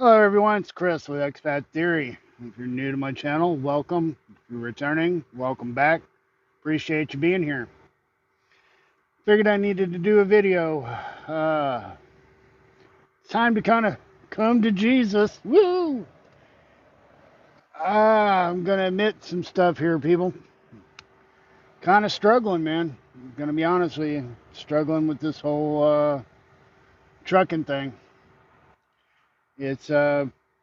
Hello everyone, it's Chris with Expat Theory. If you're new to my channel, welcome. If you're returning, welcome back. Appreciate you being here. Figured I needed to do a video. It's time to kind of come to Jesus. Woo! I'm going to admit some stuff here, people. Kind of struggling, man. I'm going to be honest with you. Struggling with this whole trucking thing. It's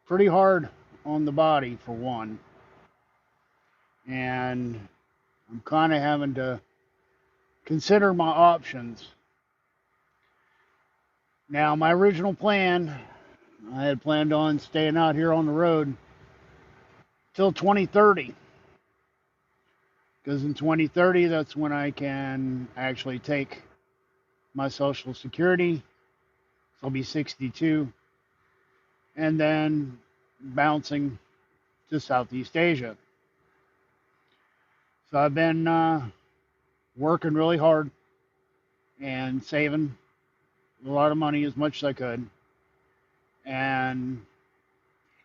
pretty hard on the body, for one. And I'm kind of having to consider my options. Now, my original plan, I had planned on staying out here on the road till 2030. Because in 2030, that's when I can actually take my Social Security. So I'll be 62. And then bouncing to Southeast Asia. So I've been working really hard and saving a lot of money, as much as I could. And,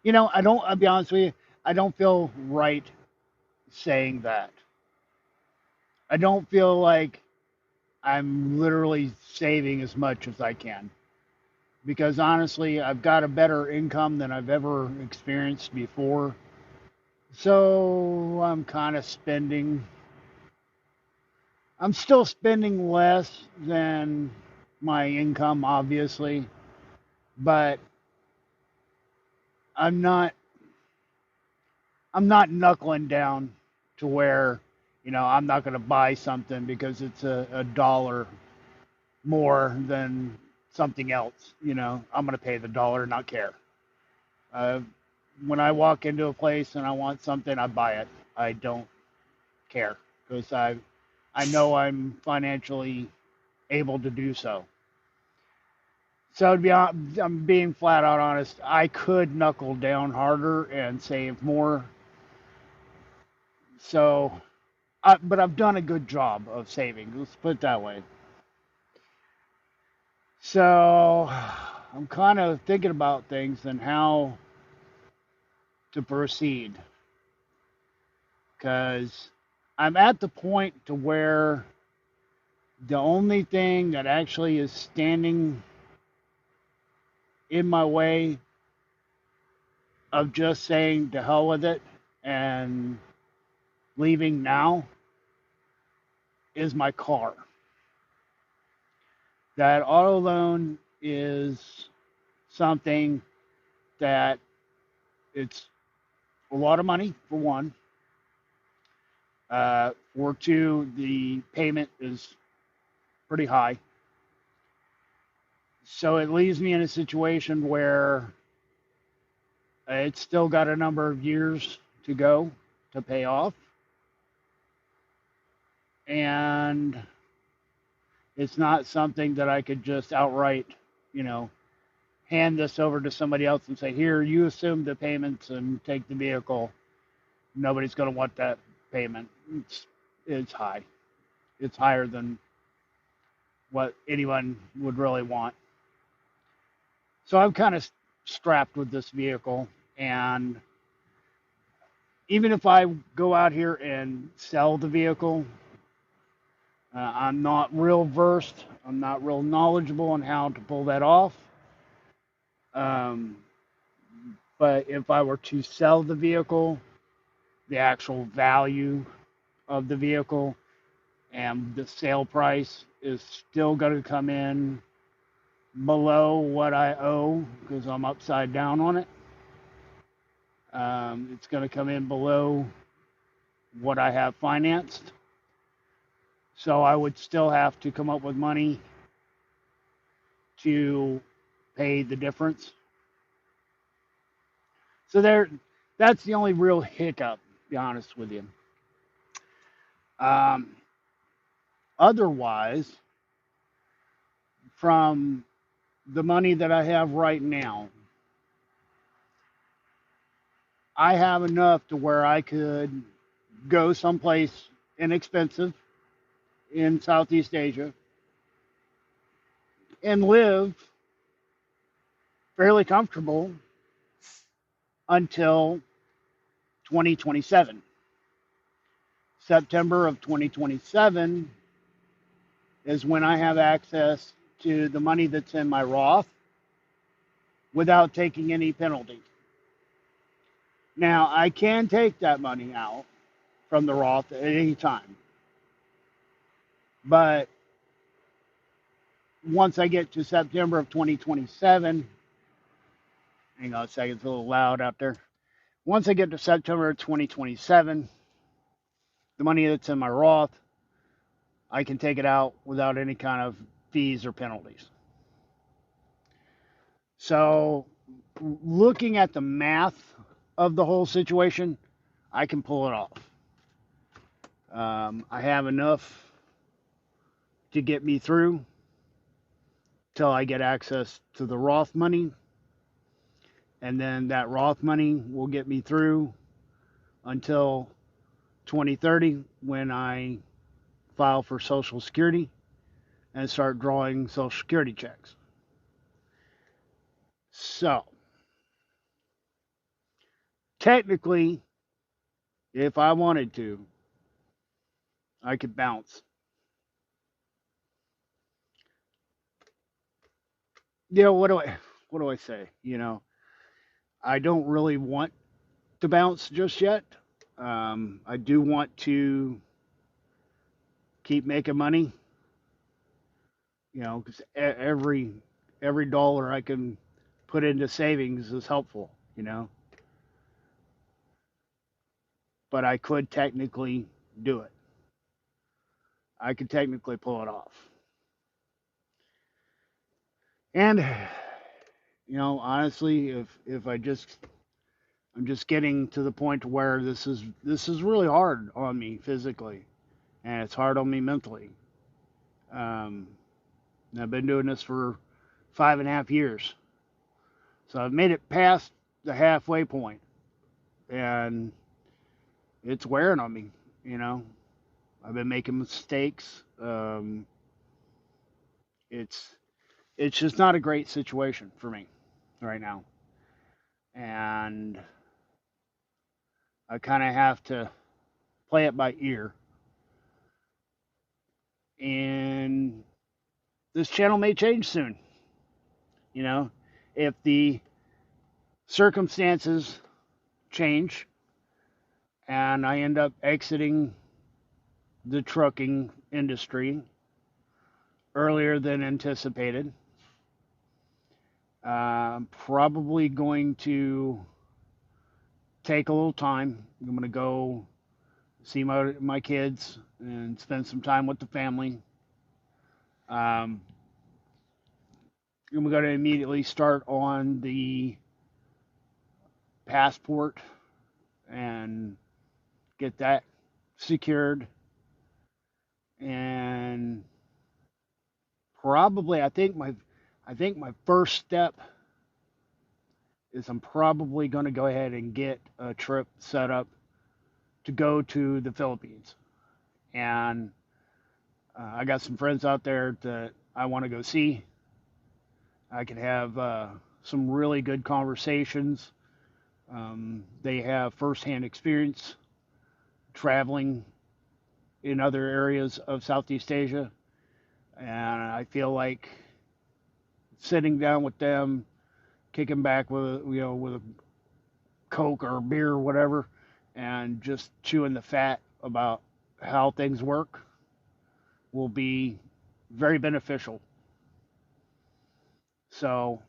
I'll be honest with you, I don't feel right saying that. I don't feel like I'm literally saving as much as I can. Because honestly, I've got a better income than I've ever experienced before. So I'm kind of spending, I'm still spending less than my income, obviously. But I'm not I'm not knuckling down to where, I'm not going to buy something because it's a dollar more than something else. I'm going to pay the dollar and not care. Uh, when I walk into a place and I want something, I buy it. I don't care because I know I'm financially able to do so. So I'm being flat out honest. I could knuckle down harder and save more. So but I've done a good job of saving. Let's put it that way. So I'm kind of thinking about things and how to proceed, because I'm at the point to where the only thing that actually is standing in my way of just saying to hell with it and leaving now is my car. That auto loan is something that it's a lot of money, for one. For two, the payment is pretty high. So it leaves me in a situation where it's still got a number of years to go to pay off. And it's not something that I could just outright, hand this over to somebody else and say, here, you assume the payments and take the vehicle. Nobody's going to want that payment. It's high. It's higher than what anyone would really want. So I'm kind of strapped with this vehicle, and even if I go out here and sell the vehicle, I'm not real versed. I'm not real knowledgeable on how to pull that off. Um, but if I were to sell the vehicle, the actual value of the vehicle and the sale price is still going to come in below what I owe because I'm upside down on it. It's going to come in below what I have financed. So I would still have to come up with money to pay the difference. So that's the only real hiccup, to be honest with you. Otherwise, from the money that I have right now, I have enough to where I could go someplace inexpensive in Southeast Asia and live fairly comfortable until 2027. September of 2027 is when I have access to the money that's in my Roth without taking any penalty. Now, I can take that money out from the Roth at any time, but once I get to September of 2027, hang on a second, it's a little loud out there. Once I get to September of 2027, the money that's in my Roth, I can take it out without any kind of fees or penalties. So, looking at the math of the whole situation, I can pull it off. I have enough to get me through till I get access to the Roth money, and then that Roth money will get me through until 2030 when I file for Social Security and start drawing Social Security checks. So, technically, if I wanted to, I could bounce. What do I say? I don't really want to bounce just yet. I do want to keep making money, because every dollar I can put into savings is helpful, but I could technically do it. I could technically pull it off. And honestly, if I'm just getting to the point where this is really hard on me physically, and it's hard on me mentally. Um, I've been doing this for 5.5 years, so I've made it past the halfway point, and it's wearing on me. You know, I've been making mistakes. It's it's just not a great situation for me right now, and I kind of have to play it by ear. And this channel may change soon. You know, if the circumstances change and I end up exiting the trucking industry earlier than anticipated, I'm probably going to take a little time. I'm going to go see my kids and spend some time with the family. I'm going to immediately start on the passport and get that secured. And probably, I think my first step is I'm probably going to go ahead and get a trip set up to go to the Philippines. And I got some friends out there that I want to go see. I can have some really good conversations. They have firsthand experience traveling in other areas of Southeast Asia, and I feel like sitting down with them, kicking back with a Coke or a beer or whatever, and just chewing the fat about how things work will be very beneficial. So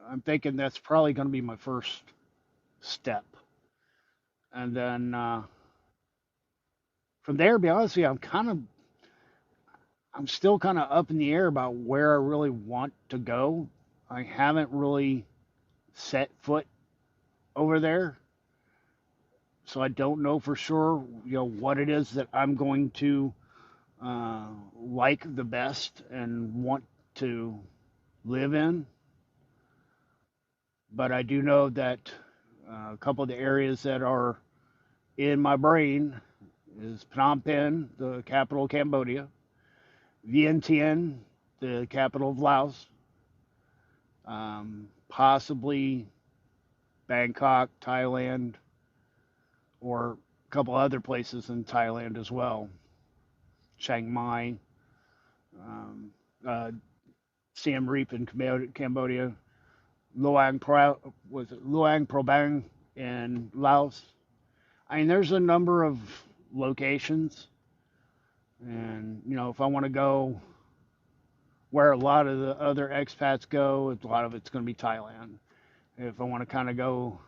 I'm thinking that's probably going to be my first step, and then from there, to be honest with you, I'm still kind of up in the air about where I really want to go. I haven't really set foot over there, so I don't know for sure, what it is that I'm going to like the best and want to live in. But I do know that a couple of the areas that are in my brain is Phnom Penh, the capital of Cambodia, Vientiane, the capital of Laos, possibly Bangkok, Thailand, or a couple other places in Thailand as well. Chiang Mai, um, uh, Siem Reap in Cambodia, was it Luang Prabang in Laos. I mean, there's a number of locations, and if I want to go where a lot of the other expats go, a lot of it's going to be Thailand. If I want to kind of go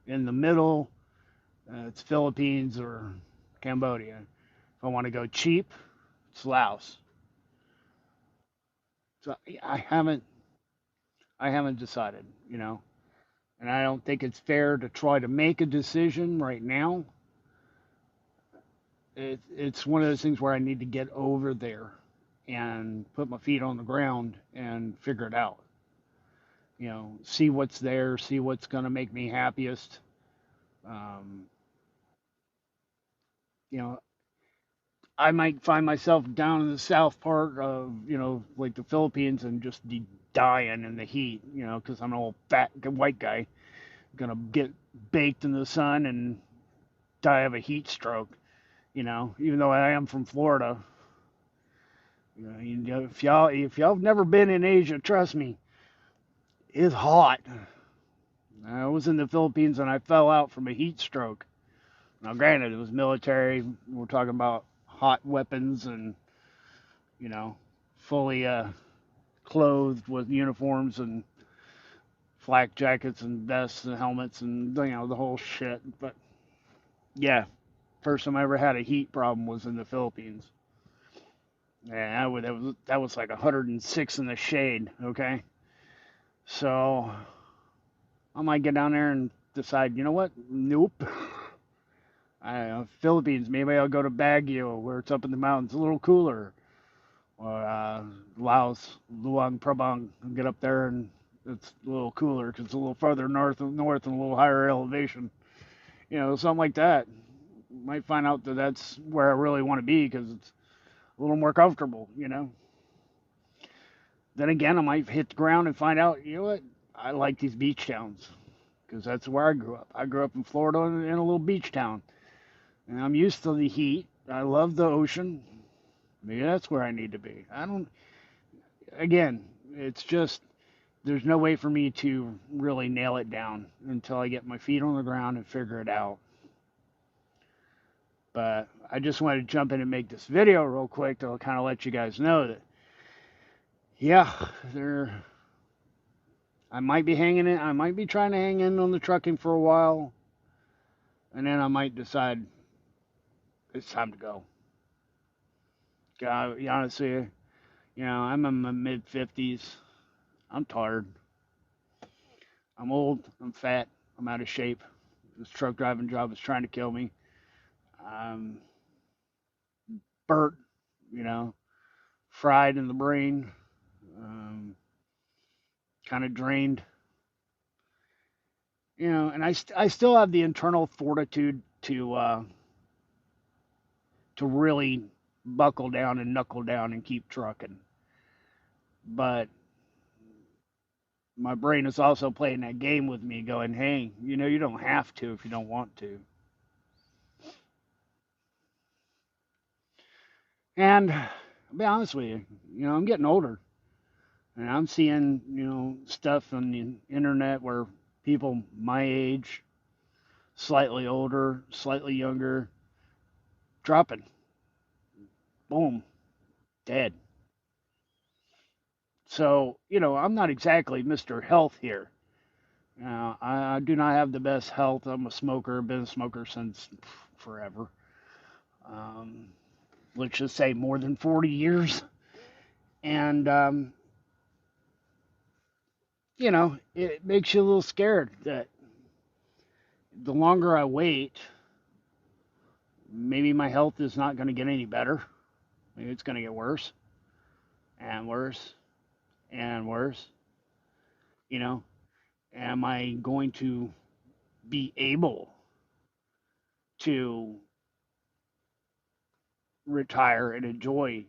in the middle, it's Philippines or Cambodia. If I want to go cheap, it's Laos. So I haven't decided, and I don't think it's fair to try to make a decision right now. It's one of those things where I need to get over there and put my feet on the ground and figure it out. See what's there, see what's going to make me happiest. Um, you know, I might find myself down in the south part of, like the Philippines and just be dying in the heat, because I'm an old fat white guy, gonna get baked in the sun and die of a heat stroke. Even though I am from Florida. If y'all have never been in Asia, trust me, it's hot. I was in the Philippines and I fell out from a heat stroke. Now, granted, it was military. We're talking about hot weapons and, you know, fully clothed with uniforms and flak jackets and vests and helmets and, the whole shit. But, yeah, first time I ever had a heat problem was in the Philippines. Yeah, that was like 106 in the shade, okay? So I might get down there and decide, you know what? Nope. I don't know, Philippines, maybe I'll go to Baguio where it's up in the mountains, a little cooler. Or Laos, Luang Prabang, and get up there and it's a little cooler because it's a little farther north and a little higher elevation. Something like that. Might find out that that's where I really want to be because it's a little more comfortable. Then again, I might hit the ground and find out, you know what? I like these beach towns because that's where I grew up. I grew up in Florida in a little beach town, and I'm used to the heat. I love the ocean. Maybe that's where I need to be. I don't. Again, it's just there's no way for me to really nail it down until I get my feet on the ground and figure it out. But I just wanted to jump in and make this video real quick to kind of let you guys know that, yeah, I might be hanging in. I might be trying to hang in on the trucking for a while, and then I might decide it's time to go. God, honestly, I'm in my mid 50s. I'm tired. I'm old. I'm fat. I'm out of shape. This truck driving job is trying to kill me. I'm burnt, you know, fried in the brain, um, kind of drained. And I still have the internal fortitude to really buckle down and knuckle down and keep trucking. But my brain is also playing that game with me, going, "Hey, you don't have to if you don't want to." And I'll be honest with you, I'm getting older, and I'm seeing, stuff on the internet where people my age, slightly older, slightly younger, dropping, boom, dead. So, I'm not exactly Mr. Health here. I do not have the best health. I'm a smoker, been a smoker since forever. Um, let's just say more than 40 years. And, it makes you a little scared that the longer I wait, maybe my health is not going to get any better. Maybe it's going to get worse and worse and worse. You know, am I going to be able to retire and enjoy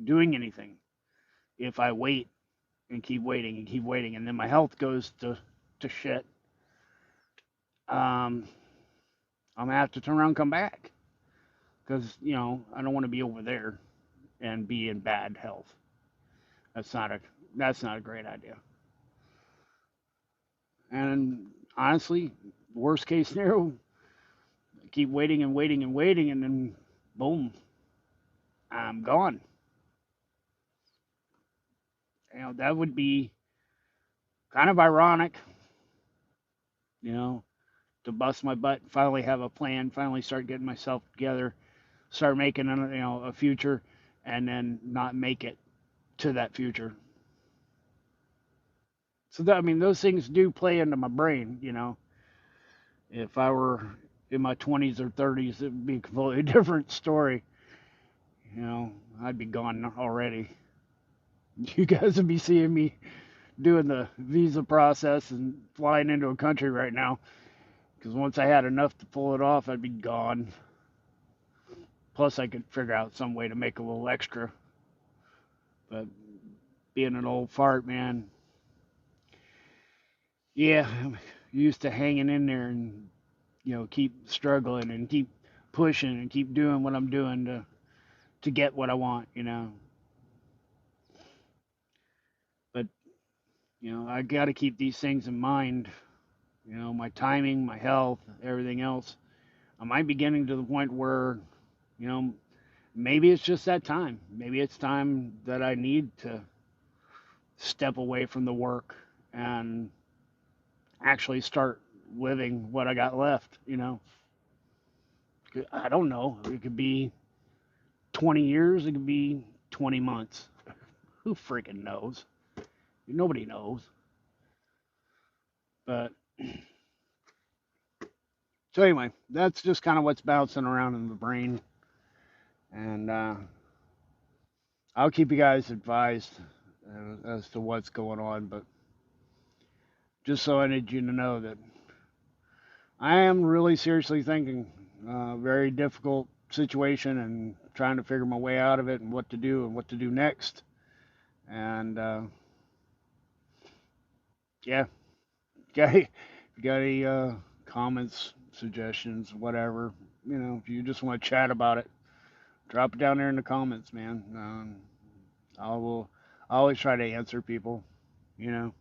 doing anything if I wait and keep waiting and keep waiting and then my health goes to shit? I'm gonna have to turn around and come back because I don't want to be over there and be in bad health. That's not a that's not a great idea. And honestly, worst case scenario, keep waiting and waiting and waiting, and then boom, I'm gone. That would be kind of ironic, you know, to bust my butt, finally have a plan, finally start getting myself together, start making a future, and then not make it to that future. So that, I mean, those things do play into my brain. If I were in my 20s or 30s, it would be a completely different story. I'd be gone already. You guys would be seeing me doing the visa process and flying into a country right now. Because once I had enough to pull it off, I'd be gone. Plus, I could figure out some way to make a little extra. But being an old fart, man, yeah, I'm used to hanging in there and keep struggling and keep pushing and keep doing what I'm doing to get what I want. But I got to keep these things in mind. My timing, my health, everything else. I might be getting to the point where you know maybe it's just that time. Maybe it's time that I need to step away from the work and actually start living what I got left. I don't know. It could be 20 years, it could be 20 months. Who freaking knows? Nobody knows. But so anyway, that's just kind of what's bouncing around in the brain, and I'll keep you guys advised as to what's going on. But just so I need you to know that I am really seriously thinking very difficult situation and trying to figure my way out of it and what to do and what to do next. And yeah, if you got any comments, suggestions, whatever, if you just want to chat about it, drop it down there in the comments, man. I will I always try to answer people, you know.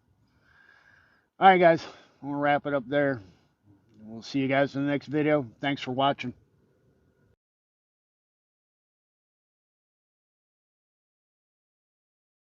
All right, guys, I'm gonna wrap it up there. We'll see you guys in the next video. Thanks for watching.